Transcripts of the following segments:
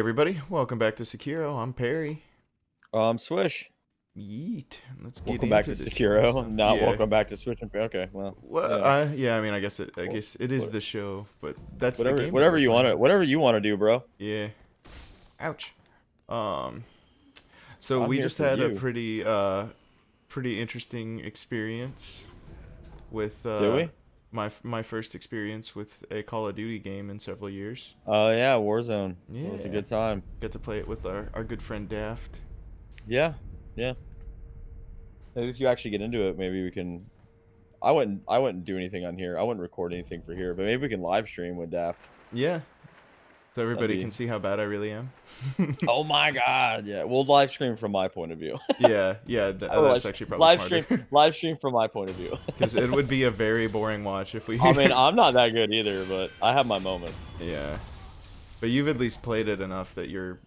everybody, welcome back to Sekiro. I'm Perry. Swish. Yeet. Let's get Welcome back into to this Sekiro. stuff. Not Yeah. welcome back to Swish and Perry. Okay, well, Well, yeah. yeah. I mean, I guess it is the show, but that's the game that Whatever we're you want to, playing. whatever you want to do, bro. Yeah. Ouch. Um. So I'm we here just for had a you. pretty interesting experience with Did we? my first experience with a Call of Duty game in several years. Oh yeah, Warzone. Yeah. It was a good time. Got to play it with our good friend Daft. Yeah, yeah. Maybe if you actually get into it, maybe we can. I wouldn't do anything on here. I wouldn't record anything for here, but maybe we can live stream with Daft. Yeah. So everybody That'd be. can see how bad I really am. Oh my God! Yeah, we'll live stream from my point of view. Yeah, that's actually probably smarter. Live stream from my point of view. Because it would be a very boring watch if we. I mean, I'm not that good either, but I have my moments. Yeah, but you've at least played it enough that you're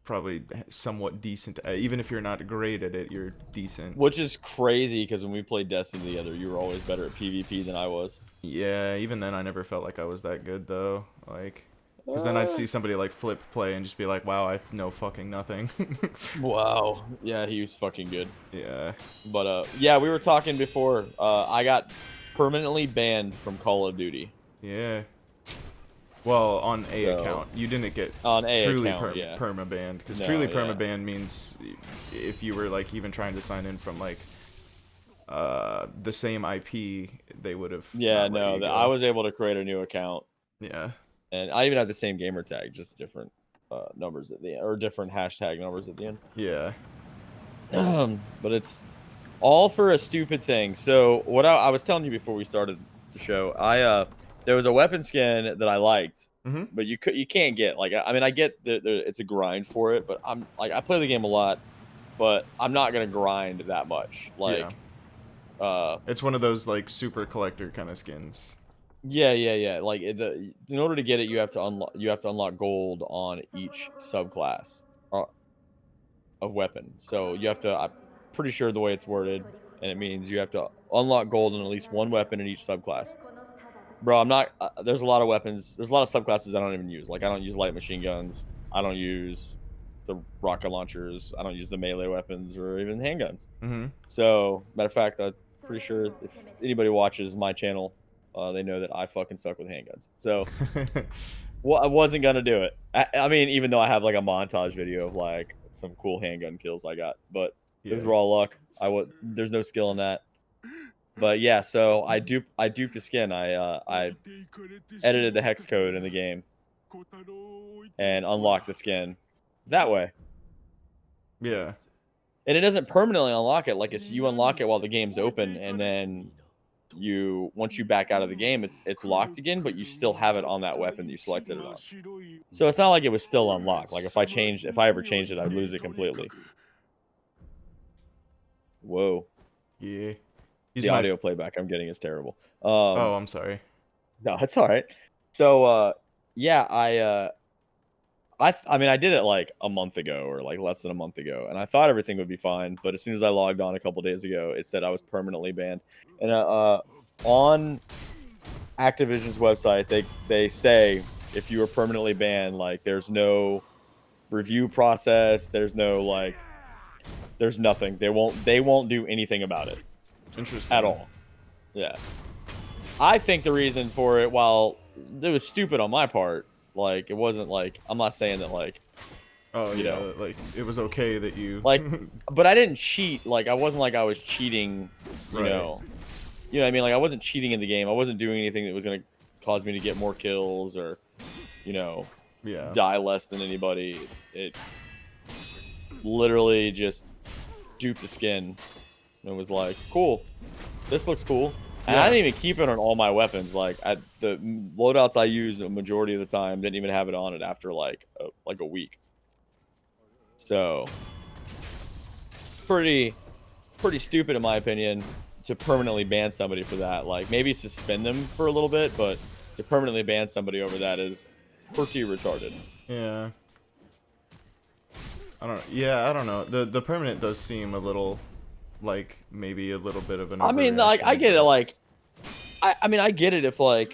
probably somewhat decent. Even if you're not great at it, you're decent. Which is crazy because when we played Destiny together, you were always better at PvP than I was. Yeah, even then I never felt like I was that good though. Like, because then I'd see somebody like Flip play and just be like, wow, I know fucking nothing. Wow. Yeah, he was fucking good. Yeah. But yeah, we were talking before. I got permanently banned from Call of Duty. Yeah. Well, on a So, account, you didn't get on a truly account, yeah. perma-banned, because No, truly yeah. perma-banned means if you were like even trying to sign in from like the same IP, they would have. Yeah, not let no, you go. I was able to create a new account, Yeah. and I even had the same gamer tag, just different numbers at the end, or different hashtag numbers at the end. Yeah. But it's all for a stupid thing. So what I was telling you before we started the show, there was a weapon skin that I liked, but you can't get, like, I mean, I get that it's a grind for it, but I'm like, I play the game a lot, but I'm not gonna grind that much. Like, it's one of those like super collector kind of skins. yeah. Like, in order to get it, you have to unlock gold on each subclass of weapon. So you have to. I'm pretty sure the way it's worded, and it means you have to unlock gold on at least one weapon in each subclass. Bro, I'm not. There's a lot of weapons. There's a lot of subclasses I don't even use. Like, I don't use light machine guns. I don't use the rocket launchers. I don't use the melee weapons or even handguns. So, matter of fact, I'm pretty sure if anybody watches my channel, they know that I fucking suck with handguns. So, well, I wasn't gonna do it. I mean, even though I have like a montage video of like some cool handgun kills I got, but it was raw luck. There's no skill in that. But yeah, so I duped the skin. I edited the hex code in the game and unlocked the skin that way. Yeah. And it doesn't permanently unlock it. Like, you unlock it while the game's open, and then once you back out of the game, it's locked again, but you still have it on that weapon that you selected it on. So it's not like it was still unlocked. Like, if I ever changed it, I'd lose it completely. Whoa. Yeah. The audio playback I'm getting is terrible. Oh, I'm sorry. No, it's all right. So, yeah, I mean, I did it like a month ago, or like less than a month ago, and I thought everything would be fine. But as soon as I logged on a couple days ago, it said I was permanently banned. And on Activision's website, they say if you are permanently banned, like, there's no review process, there's no there's nothing. They won't do anything about it. Interesting. At all. Yeah. I think the reason for it, while it was stupid on my part, like, it wasn't like, I'm not saying that, like, oh, you know, like, it was okay that you like, but I didn't cheat. Like, I wasn't like I was cheating, you know what I mean? Like, I wasn't cheating in the game. I wasn't doing anything that was going to cause me to get more kills or, die less than anybody. It literally just duped the skin and was like, cool, this looks cool. And I didn't even keep it on all my weapons. Like, the loadouts I used a majority of the time didn't even have it on it after like a week. So pretty stupid in my opinion to permanently ban somebody for that. Like, maybe suspend them for a little bit, but to permanently ban somebody over that is pretty retarded. Yeah. I don't know. The permanent does seem a little like maybe a little bit of an. I mean, like, I get it. Like, I mean, I get it if, like,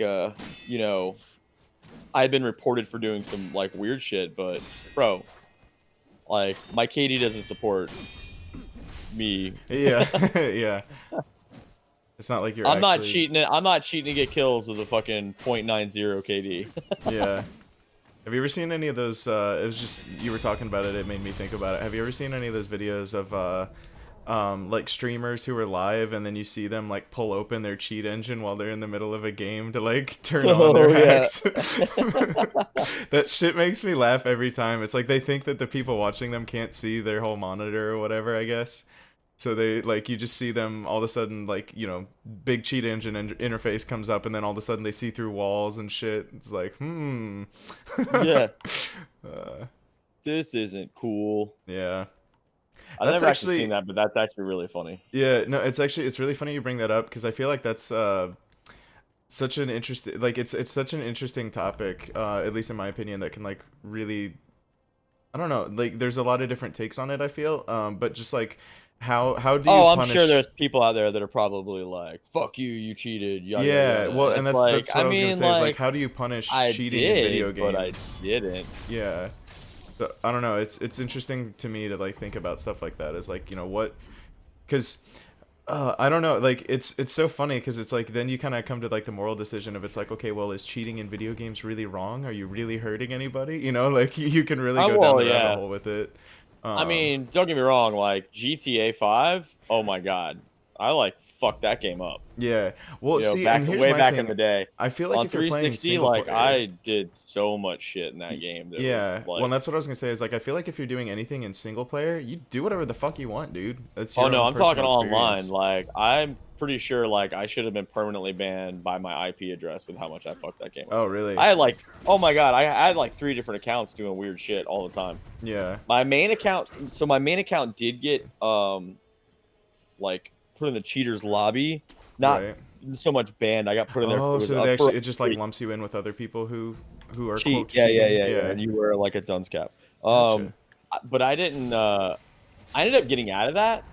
I had been reported for doing some like weird shit, but bro, like my KD doesn't support me. Yeah, yeah. It's not like you're I'm not actually. cheating it. I'm not cheating to get kills with a fucking .90 KD. Yeah. Have you ever seen any of those? It was just you were talking about it. It made me think about it. Have you ever seen any of those videos of like streamers who are live, and then you see them like pull open their cheat engine while they're in the middle of a game to like turn on their Oh yeah. hacks? That shit makes me laugh every time. It's like they think that the people watching them can't see their whole monitor or whatever, I guess. So they like you just see them all of a sudden like big cheat engine interface comes up and then all of a sudden they see through walls and shit. It's like Yeah. uh, This isn't cool. yeah. I've That's never actually actually seen that, but that's actually really funny. yeah no it's really funny you bring that up because I feel like that's such an interesting like it's such an interesting topic at least in my opinion that can like really I don't know like there's a lot of different takes on it I feel but just like how do you Oh, I'm sure punish. there's people out there that are probably like, "Fuck you, you cheated." Yada yada Yeah, yada. well, And and it's that's like, what I I was gonna mean, say is like, like how do you punish I cheating in video did, but I games? didn't. Yeah, so, I don't know. It's interesting to me to like think about stuff like that. Is like what, because I don't know. Like it's so funny because it's like then you kind of come to like the moral decision of it's like okay, well, is cheating in video games really wrong? Are you really hurting anybody? Like you can really Oh go down well, the rabbit yeah. hole with it. I mean, don't get me wrong. Like GTA 5. Oh my god, I like fucked that game up. Yeah. Well, see, and here's Way my back in thing. the day I feel like on if you're playing 360, single like player. I did so much shit in that game that was Yeah, well, like, that's what I was gonna say. Is like I feel like if you're doing anything in single player, you do whatever the fuck you want, dude. That's oh your no, own I'm talking personal online. experience. Like I'm pretty sure like I should have been permanently banned by my IP address with how much I fucked that game up. Oh, really? I had like, oh my god, I had like 3 different accounts doing weird shit all the time. Yeah. My main account, so my main account did get like put in the cheaters lobby, not Right. so much banned. I got put in there. It Oh, was so up they for actually it just like lumps you in with other people who are cheat. quote Yeah, yeah, cheating. yeah, yeah. Yeah. And you wear like a dunce cap. Gotcha. But I didn't. I ended up getting out of that.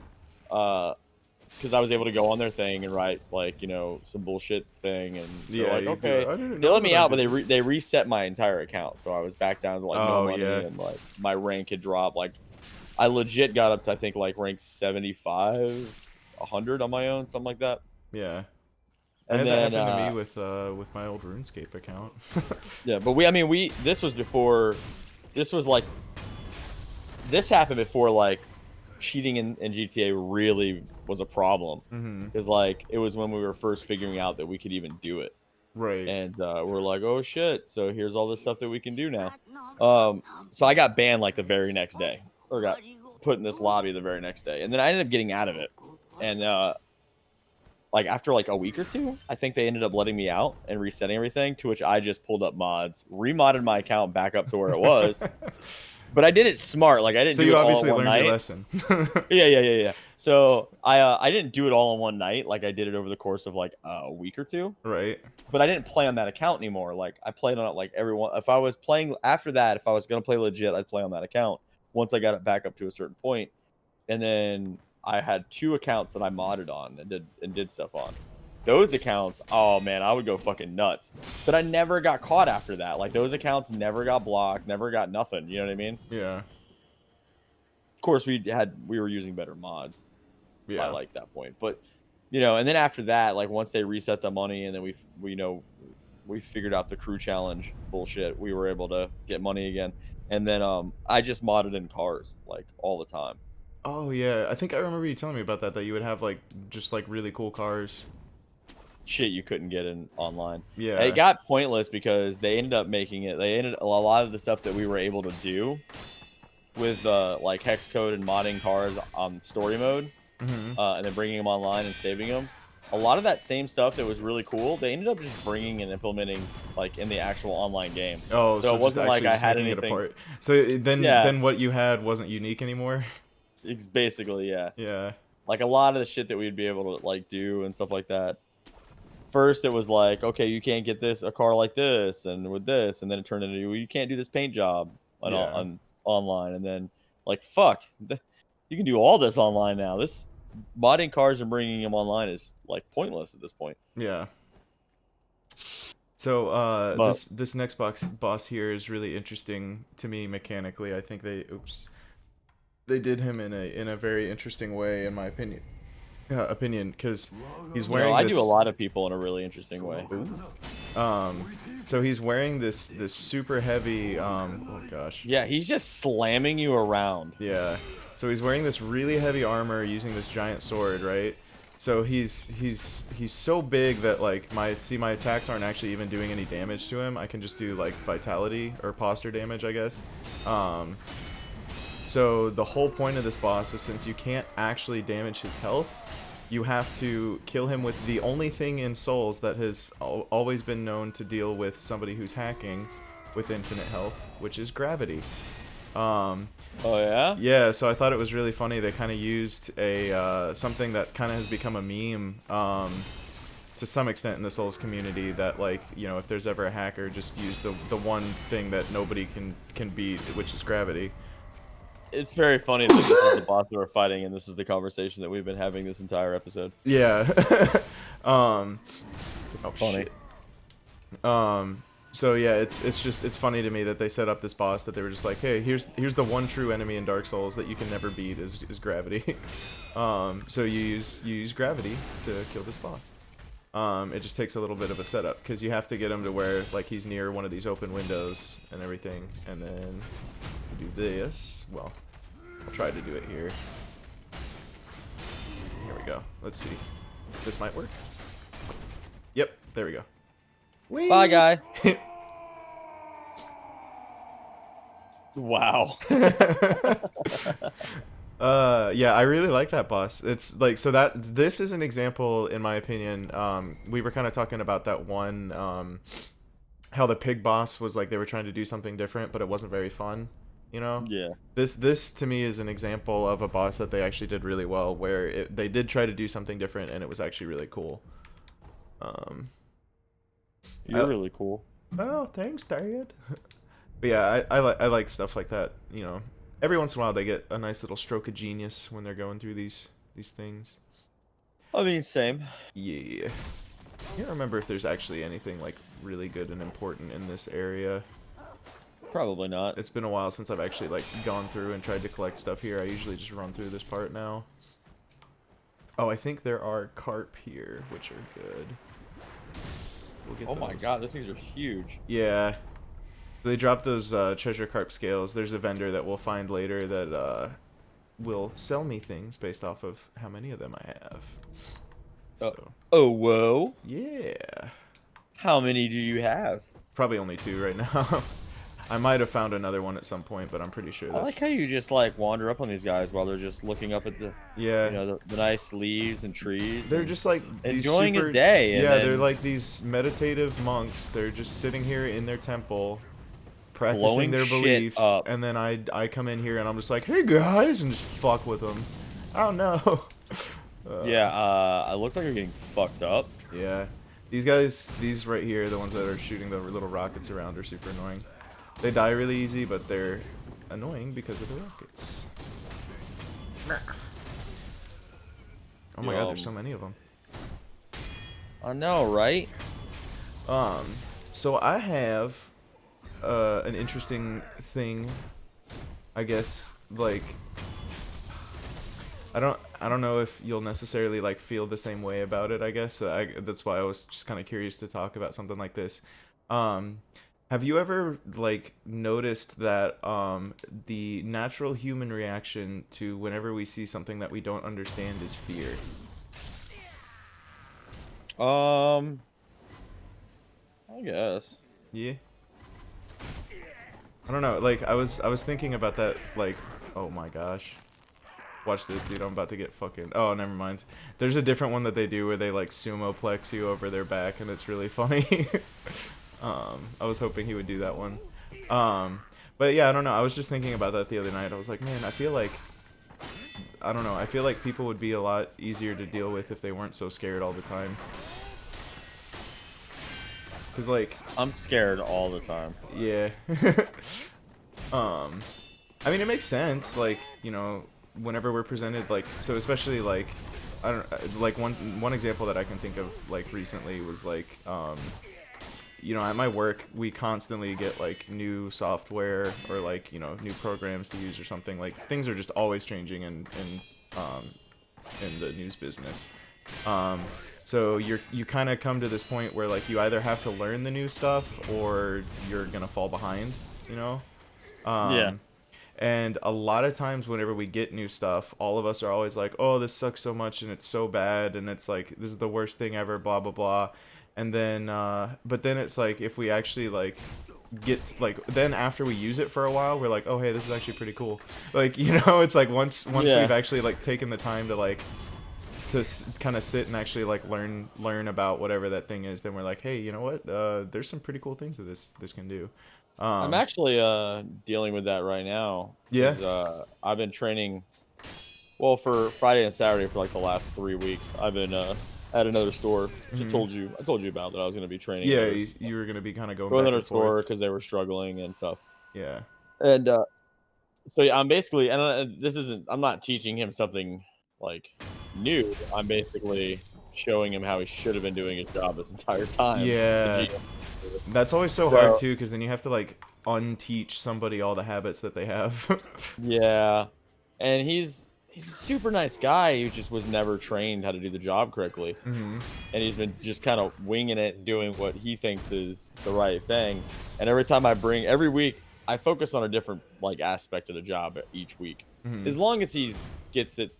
Because I was able to go on their thing and write like some bullshit thing, and they're Yeah, like, you'd be like, okay, I didn't they know let that me I out, but did this. they reset my entire account, so I was back down to like no Oh, money, yeah. and like my rank had dropped. Like I legit got up to I think like rank 75, 100 on my own, something like that. Yeah. I And had that then happen to me with my old RuneScape account. yeah, but this was before, this was like this happened before like cheating in GTA really was a problem. Mhm. Because like it was when we were first figuring out that we could even do it, Right. and we're like, oh shit, so here's all this stuff that we can do now. So I got banned like the very next day, or got put in this lobby the very next day, and then I ended up getting out of it. And like after like a week or two, I think they ended up letting me out and resetting everything, to which I just pulled up mods, remodded my account back up to where it was. But I did it smart. Like I didn't So do you it all obviously in one learned your night. lesson. Yeah. So I didn't do it all in one night. Like I did it over the course of like a week or two. Right. But I didn't play on that account anymore. Like I played on it like everyone. If I was playing after that, if I was gonna play legit, I'd play on that account once I got it back up to a certain point. And then I had 2 accounts that I modded on and did stuff on. Those accounts, oh man, I would go fucking nuts. But I never got caught after that. Like those accounts never got blocked, never got nothing. You know what I mean? Yeah. Of course, we were using better mods by Yeah. like that point. But and then after that, like once they reset the money, and then we figured out the crew challenge bullshit, we were able to get money again. And then I just modded in cars like all the time. Oh yeah, I think I remember you telling me about that you would have like just like really cool cars. Shit you couldn't get in online. Yeah. It got pointless because they ended up making it. They ended a lot of the stuff that we were able to do with like hex code and modding cars on story mode, and then bringing them online and saving them. A lot of that same stuff that was really cool, they ended up just bringing and implementing like in the actual online game. Oh, So it wasn't like I had making it anything. apart. So then Yeah. then what you had wasn't unique anymore. It's basically, yeah. Yeah. Like a lot of the shit that we'd be able to like do and stuff like that. First it was like, okay, you can't get a car like this and with this, and then it turned into, well, you can't do this paint job on online, and then like fuck, you can do all this online now. This modding cars and bringing them online is like pointless at this point. Yeah. So But this next boss here is really interesting to me mechanically. I think they did him in a very interesting way in my opinion, because he's you know, wearing I do a this. lot of people in a really interesting way. So he's wearing this super heavy oh gosh. Yeah, he's just slamming you around. Yeah. So he's wearing this really heavy armor using this giant sword, right? So he's so big that like my attacks aren't actually even doing any damage to him. I can just do like vitality or posture damage, I guess. So the whole point of this boss is, since you can't actually damage his health, you have to kill him with the only thing in Souls that has always been known to deal with somebody who's hacking with infinite health, which is gravity. Oh yeah? Yeah, so I thought it was really funny. They kind of used a something that kind of has become a meme to some extent in the Souls community, that like, you know, if there's ever a hacker, just use the one thing that nobody can beat, which is gravity. It's very funny that this is the boss that we're fighting, and this is the conversation that we've been having this entire episode. Yeah. It's Oh, funny. shit. So yeah, it's funny to me that they set up this boss that they were just like, hey, here's the one true enemy in Dark Souls that you can never beat is gravity. So you use gravity to kill this boss. It just takes a little bit of a setup, because you have to get him to where like he's near one of these open windows and everything, and then you do this. Well, I'll try to do it here. Here we go. Let's see. This might work. Yep, there we go. Whee! Bye, guy. Wow. Yeah, I really like that boss. It's like, so that this is an example, in my opinion. We were kind of talking about that one, how the pig boss was like, they were trying to do something different, but it wasn't very fun, you know? Yeah. This to me is an example of a boss that they actually did really well, where they did try to do something different, and it was actually really cool. You're really cool. Oh, thanks, Dad. But yeah, I like stuff like that. You know, every once in a while they get a nice little stroke of genius when they're going through these things. I mean, same. Yeah. I can't remember if there's actually anything like really good and important in this area. Probably not. It's been a while since I've actually like gone through and tried to collect stuff here. I usually just run through this part now. Oh, I think there are carp here, which are good. We'll get Oh my those. god, these things are huge. Yeah. They dropped those treasure carp scales. There's a vendor that we'll find later that will sell me things based off of how many of them I have. So, Oh, whoa. yeah. How many do you have? Probably only 2 right now. I might have found another one at some point, but I'm pretty sure I that's... like how you just like wander up on these guys while they're just looking up at the, Yeah. you know, the nice leaves and trees. They're and just like these enjoying super... his day. And Yeah, then they're like these meditative monks. They're just sitting here in their temple, practicing blowing their shit beliefs, up. and then I come in here and I'm just like, hey guys, and just fuck with them. I don't know. Yeah, it looks like you're getting fucked up. Yeah. These guys, these right here, the ones that are shooting the little rockets around, are super annoying. They die really easy, but they're annoying because of the rockets. Oh my god, there's so many of them. I know, right? So I have an interesting thing, I guess, like, I don't know if you'll necessarily like feel the same way about it, I guess. That's why I was just kind of curious to talk about something like this. Have you ever like noticed that the natural human reaction to whenever we see something that we don't understand is fear? I guess. Yeah. I don't know, like I was thinking about that, like, oh my gosh. Watch this, dude. I'm about to get fucking... Oh, never mind. There's a different one that they do where they, like, sumo plex you over their back, and it's really funny. I was hoping he would do that one. But yeah, I don't know. I was just thinking about that the other night. I was like, man, I feel like... I don't know. I feel like people would be a lot easier to deal with if they weren't so scared all the time. Because, like... I'm scared all the time. Yeah. I mean, it makes sense. Like, you know... Whenever we're presented, like, so especially like, I don't like one example that I can think of like recently was like, you know, at my work, we constantly get like new software or like, you know, new programs to use or something. Like things are just always changing in the news business. So you kind of come to this point where like you either have to learn the new stuff or you're gonna fall behind, you know. Yeah. And a lot of times whenever we get new stuff, all of us are always like, oh, this sucks so much and it's so bad and it's like, this is the worst thing ever, blah, blah, blah. And then, but then it's like, if we actually like get like, then after we use it for a while, we're like, oh, hey, this is actually pretty cool. Like, you know, it's like once Yeah. we've actually like taken the time to like, to kind of sit and actually like learn about whatever that thing is, then we're like, hey, you know what? There's some pretty cool things that this can do. I'm actually dealing with that right now. Yeah. 'Cause, I've been training. Well, for Friday and Saturday for like the last 3 weeks, I've been at another store. Which I told you about that I was going to be training. Yeah, you were gonna be kind of going Go to back another and store forth. because they were struggling and stuff. Yeah. And so yeah, I'm basically, and this isn't. I'm not teaching him something like new. I'm basically showing him how he should have been doing his job this entire time. Yeah. That's always so So hard too, because then you have to like unteach somebody all the habits that they have. yeah, and he's a super nice guy who just was never trained how to do the job correctly, Hmm. and he's been just kind of winging it and doing what he thinks is the right thing. And every week I focus on a different like aspect of the job each week, Hmm. as long as gets it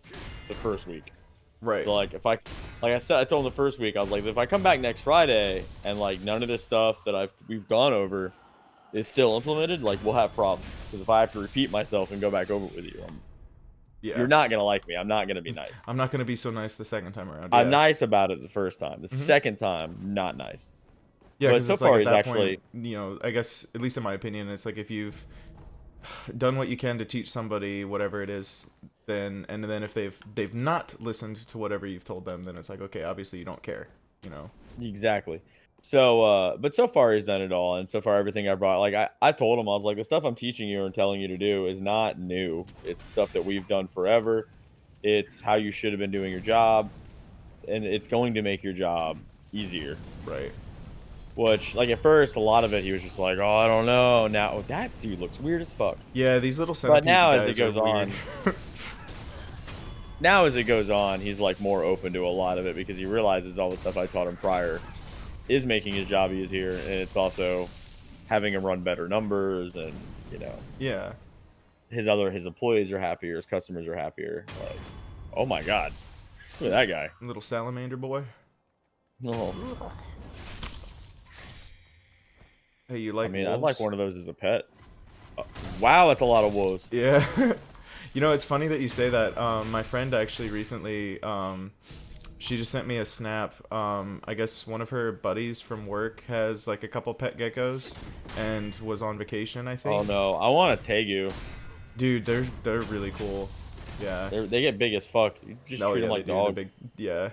the first week. Right. So like I told him the first week, I was like, if I come back next Friday and like none of this stuff that we've gone over is still implemented, like we'll have problems. Because if I have to repeat myself and go back over it with you, Yeah. you're not gonna like me. I'm not gonna be nice. I'm not gonna be so nice the second time around. I'm Yeah. nice about it the first time. The Mhm. second time, not nice. Yeah, But because so it's like far at he's that actually point, you know, I guess at least in my opinion, it's like if you've done what you can to teach somebody whatever it is, then if they've not listened to whatever you've told them, then it's like, okay, obviously you don't care, you know. exactly. So but so far he's done it all, and so far everything I brought, like I told him, I was like, the stuff I'm teaching you and telling you to do is not new. It's stuff that we've done forever. It's how you should have been doing your job, and it's going to make your job easier. Right. Which, like, at first, a lot of it, he was just like, "Oh, I don't know." Now, that dude looks weird as fuck. Yeah, these little But centipede now, guys as it goes are weird. on, he's like more open to a lot of it because he realizes all the stuff I taught him prior is making his job easier, and it's also having him run better numbers, and you know, Yeah. his employees are happier, his customers are happier. Like, oh my god, look at that guy. Little salamander boy. Oh, Hey, you like I mean, I'd wolves? like one of those as a pet. Wow, that's a lot of wolves. Yeah. You know, it's funny that you say that. My friend actually recently, she just sent me a snap. I guess one of her buddies from work has like a couple pet geckos and was on vacation, I think. Oh no, I want a tegu. Dude, they're really cool. Yeah. They get big as fuck. You just Oh, treat them yeah, like they do. They're dogs. big. Yeah.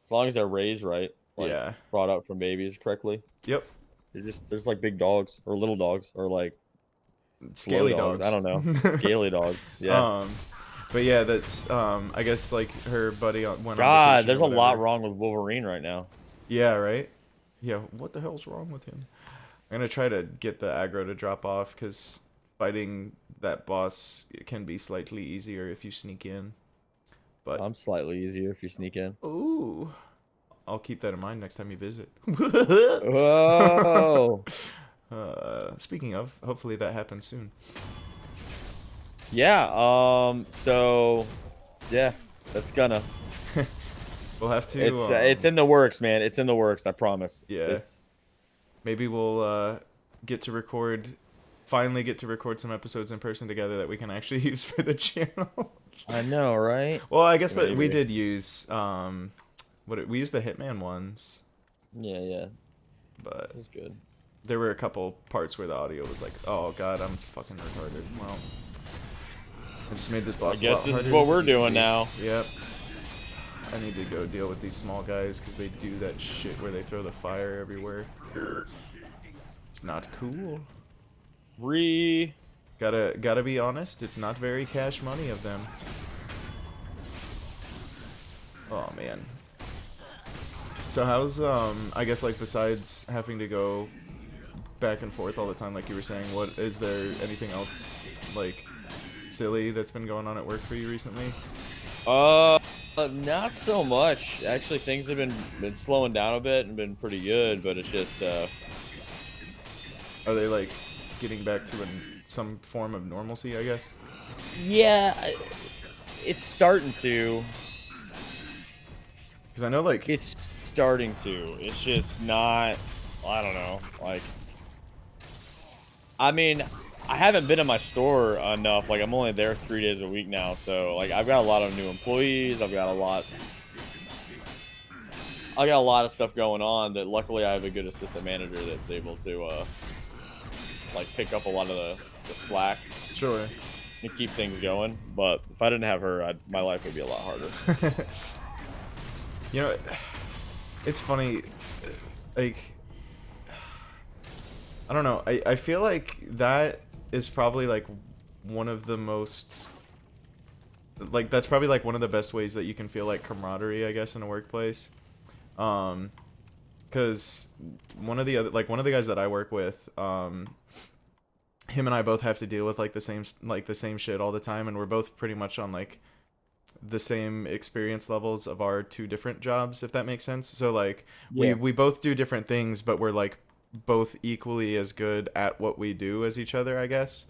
As long as they're raised right, like Yeah. brought up from babies correctly. Yep. There's like big dogs or little dogs or like slow Scaly dogs. I don't know. Scaly dogs. Yeah. But yeah, that's I guess like her buddy went on God, vacation there's or a lot whatever. wrong with Wolverine right now. Yeah, right? Yeah, what the hell's wrong with him? I'm gonna try to get the aggro to drop off because fighting that boss can be slightly easier if you sneak in. But I'm slightly easier if you sneak in. ooh, I'll keep that in mind next time you visit. Oh. Speaking of, hopefully that happens soon. Yeah. So, yeah, that's gonna. We'll have to. It's in the works, man. It's in the works. I promise. Yeah. Maybe we'll finally get to record some episodes in person together that we can actually use for the channel. I know, right? Well, I guess that we Maybe. did use we used the Hitman ones, Yeah. but That's good. there were a couple parts where the audio was like, "Oh God, I'm fucking retarded." Well, I just made this boss. I guess this is what we're doing now. Yep. I need to go deal with these small guys because they do that shit where they throw the fire everywhere. It's not cool. Gotta be honest, it's not very cash money of them. So how's I guess like besides having to go back and forth all the time, like you were saying, what is there anything else like silly that's been going on at work for you recently? Uh, Not so much. Actually, things have been slowing down a bit and been pretty good, but it's just Are they like getting back to some form of normalcy, I guess? yeah, it's starting to. Because I know like It's starting to. It's just not. I don't know. Like, I mean, I haven't been in my store enough. Like, I'm only there 3 days a week now, so like, I've got a lot of new employees. I got a lot of stuff going on that luckily I have a good assistant manager that's able to like pick up a lot of the slack sure. and keep things going. But if I didn't have her, my life would be a lot harder. You know, it's funny, like, I don't know. I feel like that is probably like one of the most, like, that's probably like one of the best ways that you can feel like camaraderie, I guess, in a workplace. Because one of the guys that I work with, him and I both have to deal with like the same shit all the time, and we're both pretty much on like the same experience levels of our two different jobs, if that makes sense. So like Yeah. we both do different things, but we're like both equally as good at what we do as each other, I guess.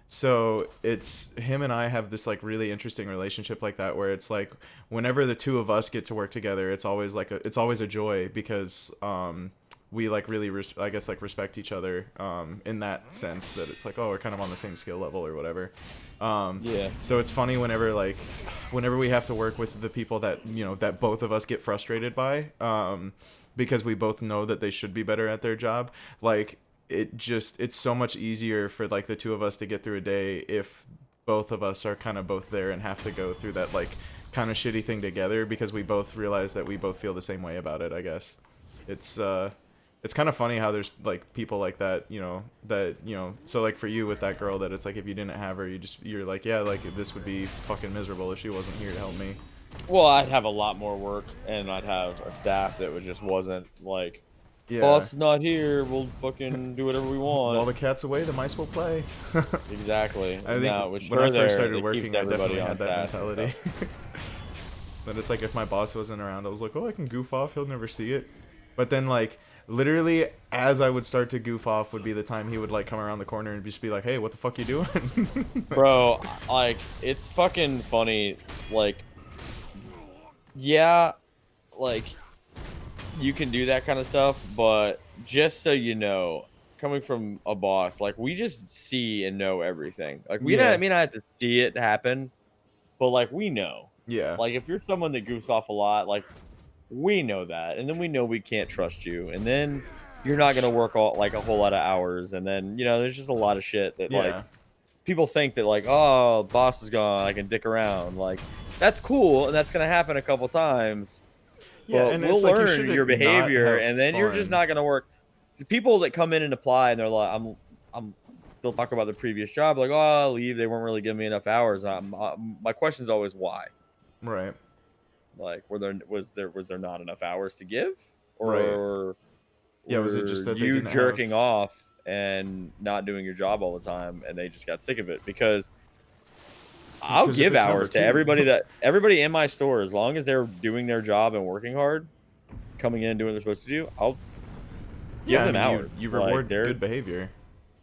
So it's him and I have this like really interesting relationship like that, where it's like whenever the two of us get to work together, it's always a joy, because we like really I guess like respect each other in that sense, that it's like, oh, we're kind of on the same skill level or whatever. Yeah. So it's funny whenever we have to work with the people that, you know, that both of us get frustrated by, because we both know that they should be better at their job. Like, it's so much easier for like the two of us to get through a day if both of us are kind of both there and have to go through that like kind of shitty thing together, because we both realize that we both feel the same way about it, I guess. It's kind of funny how there's like people like that, you know, so like for you with that girl, that it's like if you didn't have her, you're like, yeah, like this would be fucking miserable if she wasn't here to help me. Well, I'd have a lot more work, and I'd have a staff that just wasn't like, Yeah. boss is not here. We'll fucking do whatever we While want. the cat's away, the mice will play. Exactly. I No, think with when I her first there, started it keeps working, I everybody definitely on had that task and mentality. stuff. But it's like if my boss wasn't around, I was like, oh, I can goof off. He'll never see it. But then like literally as I would start to goof off would be the time he would like come around the corner and just be like, hey, what the fuck you doing? Bro, like, it's fucking funny. Like, yeah, like, you can do that kind of stuff, but just so you know, coming from a boss, like, we just see and know everything. Like, we Yeah. not, may not have to see it happen, but like, we know. Yeah. Like, if you're someone that goofs off a lot, like, we know that, and then we know we can't trust you, and then you're not gonna work all like a whole lot of hours, and then there's just a lot of shit that like Yeah. people think that like, oh, boss is gone, I can dick around. Like, that's cool, and that's gonna happen a couple times, Yeah, but and we'll it's like you learn your should not behavior, have and then you're just fun. not gonna work. The people that come in and apply, and they're like, I'm. They'll talk about the previous job, like, oh, I'll leave. They weren't really giving me enough hours. My question is always why. Right. Like, was there not enough hours to give, Right. or Yeah, was it just were that they you didn't have jerking off and not doing your job all the time, and they just got sick of it? Because I'll because if give it's number hours to 2. everybody in my store, as long as they're doing their job and working hard, coming in and doing what they're supposed to do. I'll give Yeah, I them mean hours. you Like, reward good behavior.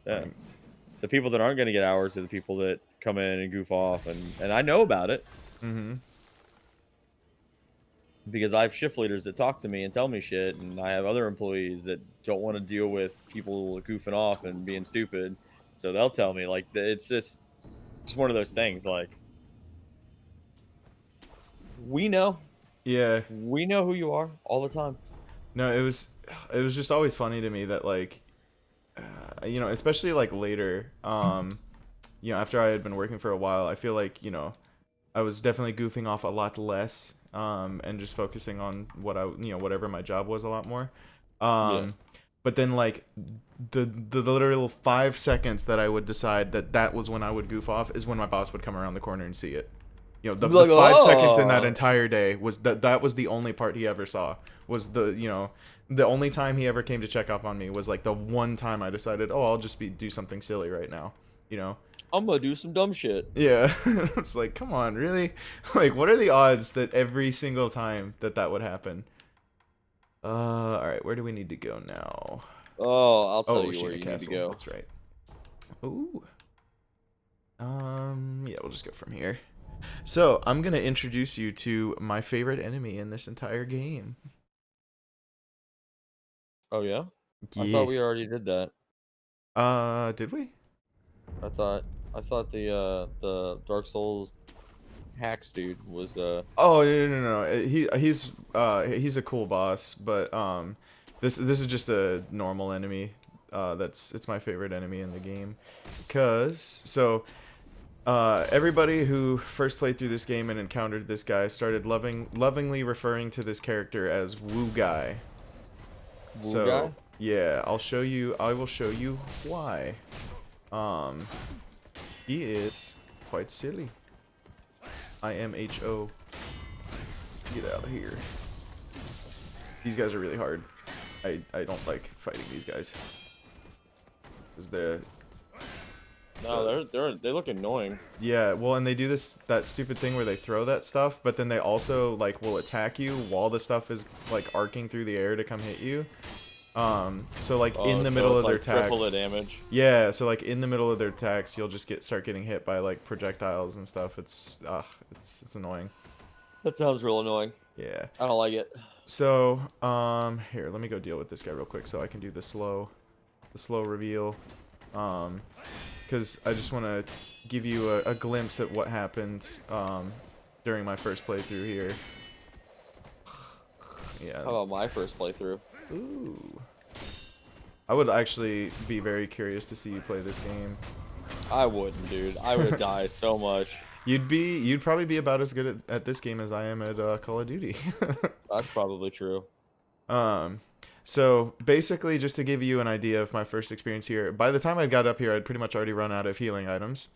yeah, Like, the people that aren't going to get hours are the people that come in and goof off, and I know about it. mhm. Because I have shift leaders that talk to me and tell me shit, and I have other employees that don't want to deal with people goofing off and being stupid, so they'll tell me. Like, it's just one of those things. Like, we know Yeah. we know who you are all the time. No, it was just always funny to me that like you know, especially like later, you know, after I had been working for a while, I feel like, you know, I was definitely goofing off a lot less, and just focusing on whatever my job was a lot more. Yeah. But then like the literal 5 seconds that I would decide that was when I would goof off is when my boss would come around the corner and see it. You know, You'd be the like, 5 seconds in that oh. entire day was that was the only part he ever saw. Was the only time he ever came to check up on me was like the one time I decided, oh, I'll just do something silly right now. You know? I'm gonna do some dumb shit. Yeah. It's like, come on, really? Like, what are the odds that every single time that would happen? All right, where do we need to go now? Oh, I'll tell Oh, you where Sheena you need to Castle. go. That's right. Ooh. Yeah, we'll just go from here. So, I'm gonna introduce you to my favorite enemy in this entire game. Oh yeah? I Yeah. thought we already did that. Did we? I thought the Dark Souls hacks dude was Oh, no. He's a cool boss, but this is just a normal enemy. It's my favorite enemy in the game, everybody who first played through this game and encountered this guy started lovingly referring to this character as Woo Guy. Woo guy? Yeah, I will show you why. He is quite silly. IMHO. Get out of here. These guys are really hard. I don't like fighting these guys. Cause They look annoying. yeah, well, and they do that stupid thing where they throw that stuff, but then they also like will attack you while the stuff is like arcing through the air to come hit you. So like in the middle of their attacks, triple the damage. yeah, so like in the middle of their attacks, you'll just start getting hit by like projectiles and stuff. It's annoying. That sounds real annoying. Yeah. I don't like it. So, here, let me go deal with this guy real quick so I can do the slow reveal. Because I just want to give you a glimpse at what happened, during my first playthrough here. Yeah. How about my first playthrough? Ooh. I would actually be very curious to see you play this game. I wouldn't, dude. I would die so much. You'd probably be about as good at this game as I am at Call of Duty. That's probably true. So basically, just to give you an idea of my first experience here, by the time I got up here, I'd pretty much already run out of healing items.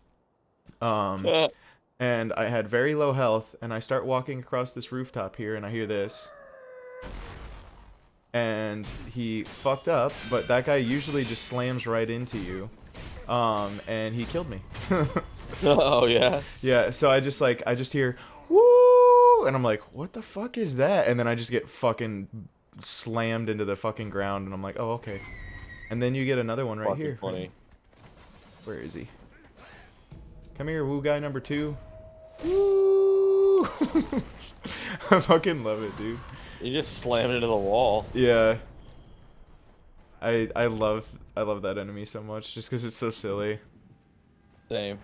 And I had very low health, and I start walking across this rooftop here, and I hear this. And he fucked up, but that guy usually just slams right into you. And he killed me. Oh yeah. Yeah, so I just hear woo, and I'm like, what the fuck is that? And then I just get fucking slammed into the fucking ground, and I'm like, oh, okay. And then you get another one right Fucking here. funny. Where is he? Come here, Woo Guy number 2. Woo! I fucking love it, dude. You just slammed into the wall. Yeah. I love that enemy so much just because it's so silly. Same.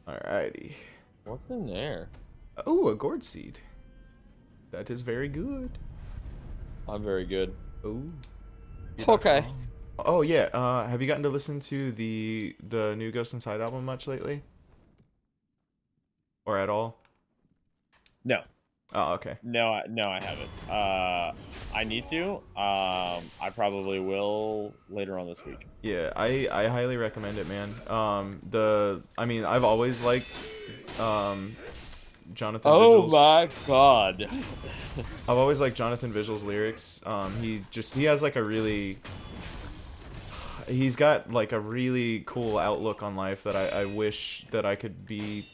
Alrighty. What's in there? Oh, a gourd seed. That is very good. I'm very good. Oh. Okay. Oh yeah. Have you gotten to listen to the new Ghost Inside album much lately? Or at all? No. Oh, okay. No, I haven't. I need to. I probably will later on this week. Yeah, I highly recommend it, man. I mean, I've always liked Jonathan Oh Vigil's. my god. I've always liked Jonathan Vigil's lyrics. He has like he's got like a really cool outlook on life that I wish that I could be.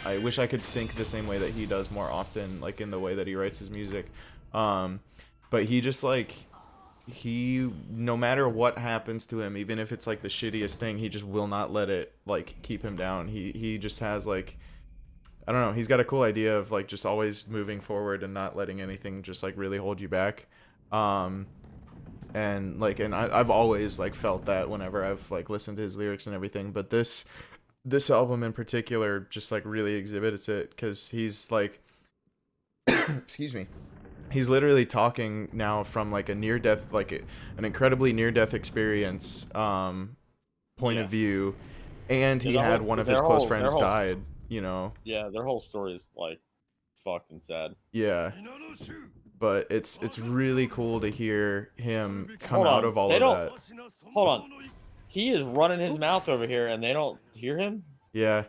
I wish I could think the same way that he does more often, like in the way that he writes his music. But he just like, no matter what happens to him, even if it's like the shittiest thing, he just will not let it like keep him down. He just has like, I don't know, he's got a cool idea of like just always moving forward and not letting anything just like really hold you back. And I've always like felt that whenever I've like listened to his lyrics and everything, but this album in particular just like really exhibits it, because he's like excuse me, he's literally talking now from like a near-death, like an incredibly near-death experience point of view, and he had one of his close friends died, you know. Yeah, their whole story is like fucked and sad. Yeah, but it's really cool to hear him come Hold out on, of all they of don't- that. Hold on. He is running his mouth over here and they don't hear him? Yeah,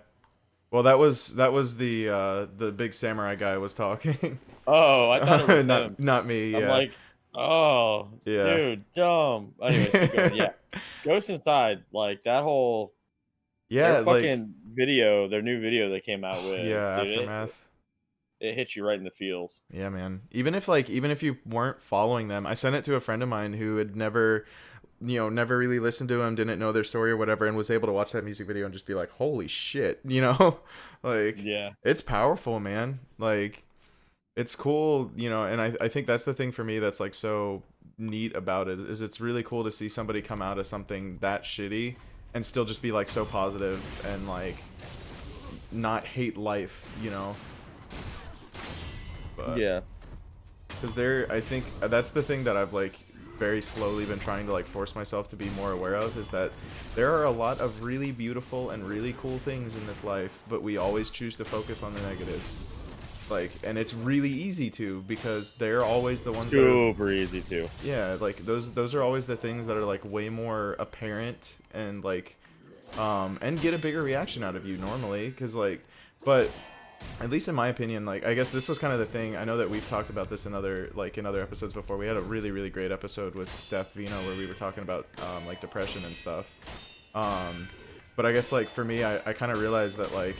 Well, that was the big samurai guy was talking. Oh, I thought it was him. Not me. I'm Yeah. like, oh, Yeah. dude, dumb. Anyways, keep going. Yeah, Ghost Inside, like that whole their Yeah, like fucking video, their new video they came out with, yeah, dude. Aftermath. It hits you right in the feels. Yeah, man. Even if you weren't following them, I sent it to a friend of mine who had never, never really listened to them, didn't know their story or whatever, and was able to watch that music video and just be like, "Holy shit," like Yeah, it's powerful, man. Like it's cool, and I think that's the thing for me that's like so neat about it is it's really cool to see somebody come out of something that shitty and still just be like so positive and like not hate life. But yeah, because I think that's the thing that I've like very slowly been trying to like force myself to be more aware of is that there are a lot of really beautiful and really cool things in this life, but we always choose to focus on the negatives. Like, and it's really easy to because they're always the ones that are, super easy too. yeah, like those are always the things that are like way more apparent and like and get a bigger reaction out of you normally because like but at least in my opinion, like I guess this was kind of the thing. I know that we've talked about this in other episodes before. We had a really really great episode with Def Vino where we were talking about like depression and stuff. But I guess like for me, I kind of realized that like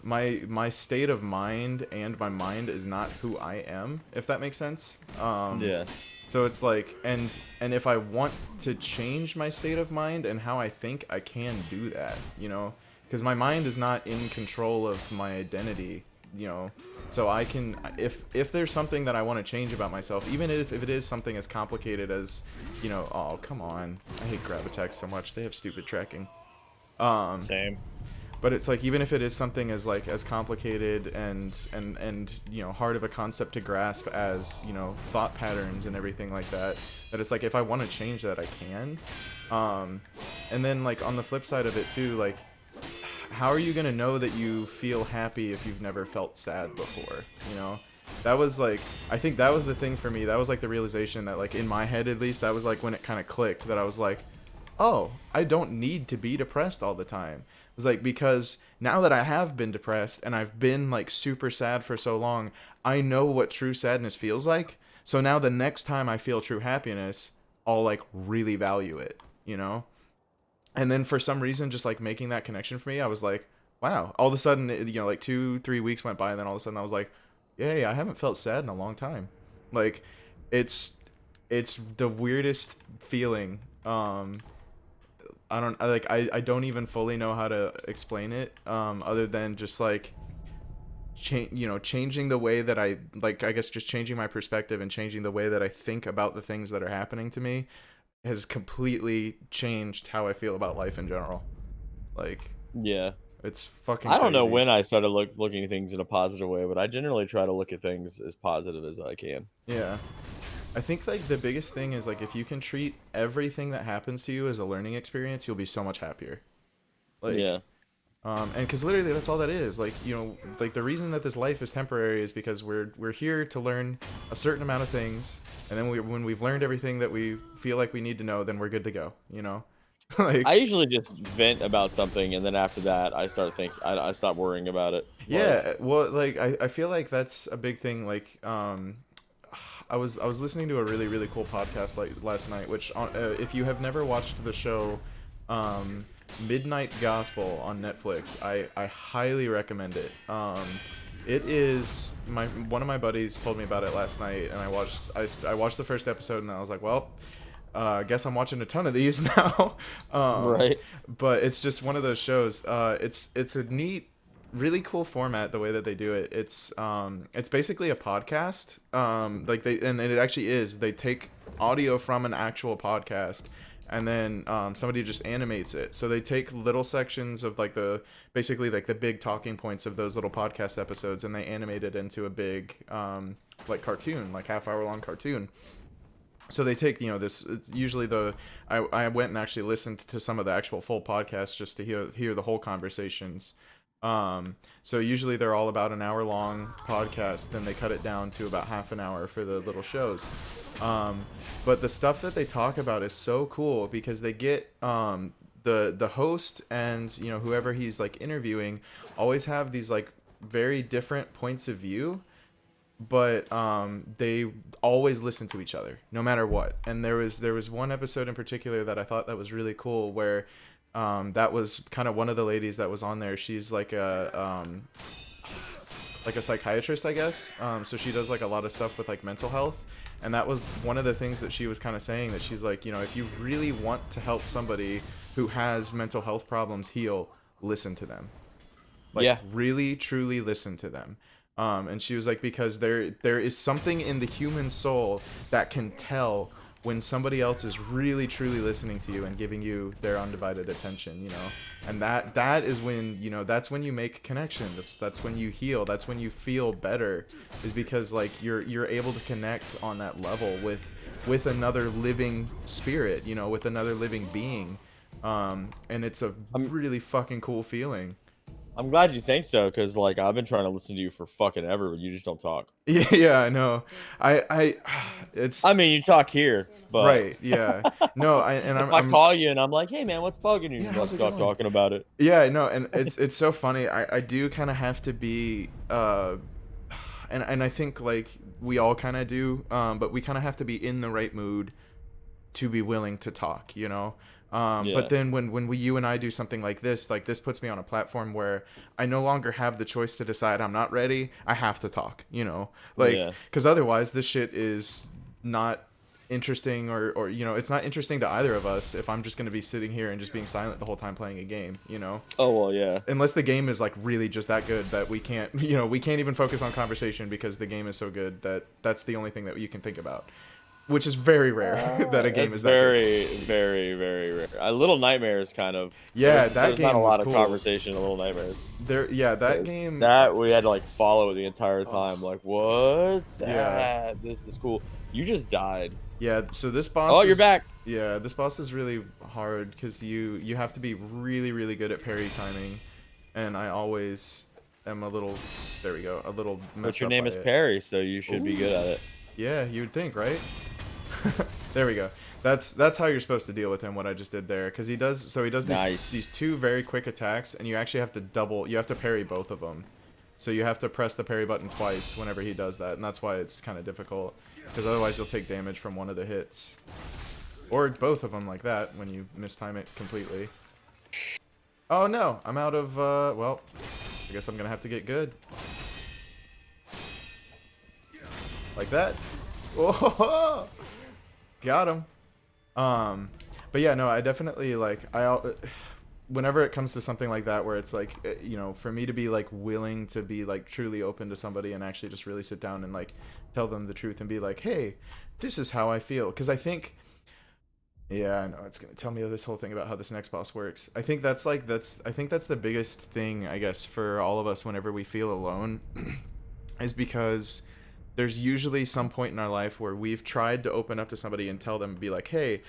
my state of mind and my mind is not who I am, if that makes sense. Yeah, So it's like, and if I want to change my state of mind and how I think, I can do that, because my mind is not in control of my identity. So I can, if there's something that I want to change about myself, even if it is something as complicated as, oh come on, I hate Gravitex so much. They have stupid tracking. same. But it's like even if it is something as complicated and hard of a concept to grasp as thought patterns and everything like that, that it's like if I want to change that I can. And then like on the flip side of it too, like how are you gonna know that you feel happy if you've never felt sad before? That was like I think that was the thing for me. That was like the realization that like in my head at least that was like when it kind of clicked that I was like, oh, I don't need to be depressed all the time. It was like because now that I have been depressed and I've been like super sad for so long, I know what true sadness feels like. So now the next time I feel true happiness, I'll like really value it. And then for some reason, just like making that connection for me, I was like, wow. All of a sudden, like 2-3 weeks went by, and then all of a sudden I was like, yay, I haven't felt sad in a long time. Like, it's the weirdest feeling. I don't even fully know how to explain it other than just like changing the way that I like I guess just changing my perspective and changing the way that I think about the things that are happening to me has completely changed how I feel about life in general. Like Yeah, it's fucking I don't know crazy. when I started looking at things in a positive way, but I generally try to look at things as positive as I can. Yeah. I think like the biggest thing is like if you can treat everything that happens to you as a learning experience, you'll be so much happier. Like Yeah, and because literally that's all that is. Like like the reason that this life is temporary is because we're here to learn a certain amount of things, and then when we've learned everything that we feel like we need to know, then we're good to go. Like I usually just vent about something, and then after that, I start I stop worrying about it. yeah, well, like I feel like that's a big thing. Like I was listening to a really really cool podcast like last night, which if you have never watched the show Midnight Gospel on Netflix, I highly recommend it. It is one of my buddies told me about it last night, and I watched the first episode, and I was like, well, I guess I'm watching a ton of these now. Right. But it's just one of those shows. It's a neat, really cool format the way that they do it. It's basically a podcast. And it actually is. They take audio from an actual podcast, and then somebody just animates it. So they take little sections of like basically like the big talking points of those little podcast episodes, and they animate it into a big like cartoon, like half-hour long cartoon. So they take this. It's usually I went and actually listened to some of the actual full podcasts just to hear the whole conversations. So usually they're all about an hour long podcast. Then they cut it down to about half an hour for the little shows. But the stuff that they talk about is so cool because they get the host and you know whoever he's like interviewing always have these like very different points of view, but they always listen to each other no matter what. And there was one episode in particular that I thought that was really cool where that was kind of one of the ladies that was on there. She's like a psychiatrist, I guess. So she does like a lot of stuff with like mental health. And that was one of the things that she was kind of saying, that she's like, you know, if you really want to help somebody who has mental health problems heal, listen to them. Like, Yeah. really, truly listen to them. And she was like, because there is something in the human soul that can tell when somebody else is really, truly listening to you and giving you their undivided attention, you know? And that is when, you know, that's when you make connections. That's when you heal. That's when you feel better, is because like you're able to connect on that level with another living spirit, you know, with another living being. And it's a really fucking cool feeling. I'm glad you think so, because like I've been trying to listen to you for fucking ever, but you just don't talk. Yeah, I know. It's. I mean, you talk here, but Right. Yeah. No. if I call you and I'm like, "Hey, man, what's bugging you?" Yeah, You how's don't it stop going? talking about it. Yeah. No. And it's so funny. I do kind of have to be. And I think like we all kind of do. But we kind of have to be in the right mood to be willing to talk. You know. Yeah. But then when you and I do something like this puts me on a platform where I no longer have the choice to decide I'm not ready. I have to talk, you know, like, Yeah. because otherwise this shit is not interesting, or, you know, it's not interesting to either of us if I'm just going to be sitting here and just being silent the whole time playing a game, you know. Oh, well, yeah. Unless the game is like really just that good that we can't, you know, we can't even focus on conversation because the game is so good that that's the only thing that you can think about. Which is very rare that a game It's is that good. very, very, very rare. Little Nightmares kind of. Yeah, that there's not a game was lot of cool. conversation in Little Nightmares. Yeah, that 'Cause game. that we had to like follow it the entire time. Like, what's that? Yeah. This is cool. You just died. Yeah, so this boss. Oh, you're is- back. Yeah, this boss is really hard because you have to be really, really good at parry timing, and I always am a little. There we go. A little. But messed your up name by is it. Perry, so you should be Ooh. good at it. Yeah, you would think, right? There we go. That's how you're supposed to deal with him. What I just did there, because he does these Nice. these two very quick attacks, and you actually have to you have to parry both of them. So you have to press the parry button twice whenever he does that, and that's why it's kind of difficult, because otherwise you'll take damage from one of the hits, or both of them like that when you mistime it completely. Oh no, I'm out of well, I guess I'm gonna have to get good. Like that. Whoa! Got him. But yeah, no, I definitely like whenever it comes to something like that where it's like, you know, for me to be like willing to be like truly open to somebody and actually just really sit down and like tell them the truth and be like, hey, this is how I feel, because I think, yeah, I know it's gonna tell me this whole thing about how this next boss works. I think that's the biggest thing, I guess, for all of us whenever we feel alone is because there's usually some point in our life where we've tried to open up to somebody and tell them, be like, hey,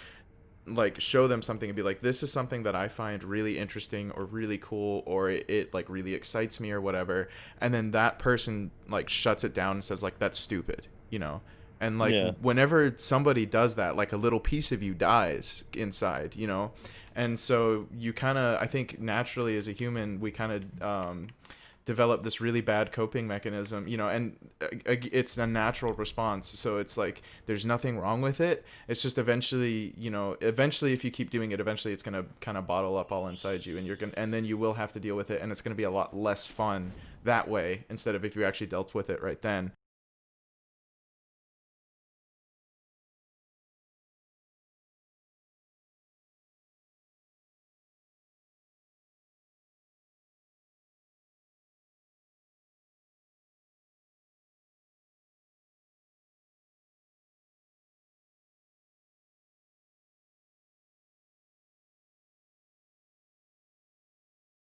like show them something and be like, this is something that I find really interesting or really cool, or it like really excites me or whatever. And then that person like shuts it down and says like, that's stupid, you know? And like, Yeah. whenever somebody does that, like a little piece of you dies inside, you know? And so you kind of, I think naturally as a human, we kind of, develop this really bad coping mechanism, you know, and it's a natural response. So it's like, there's nothing wrong with it. It's just eventually, you know, if you keep doing it, eventually it's going to kind of bottle up all inside you, and then you will have to deal with it. And it's going to be a lot less fun that way, instead of if you actually dealt with it right then.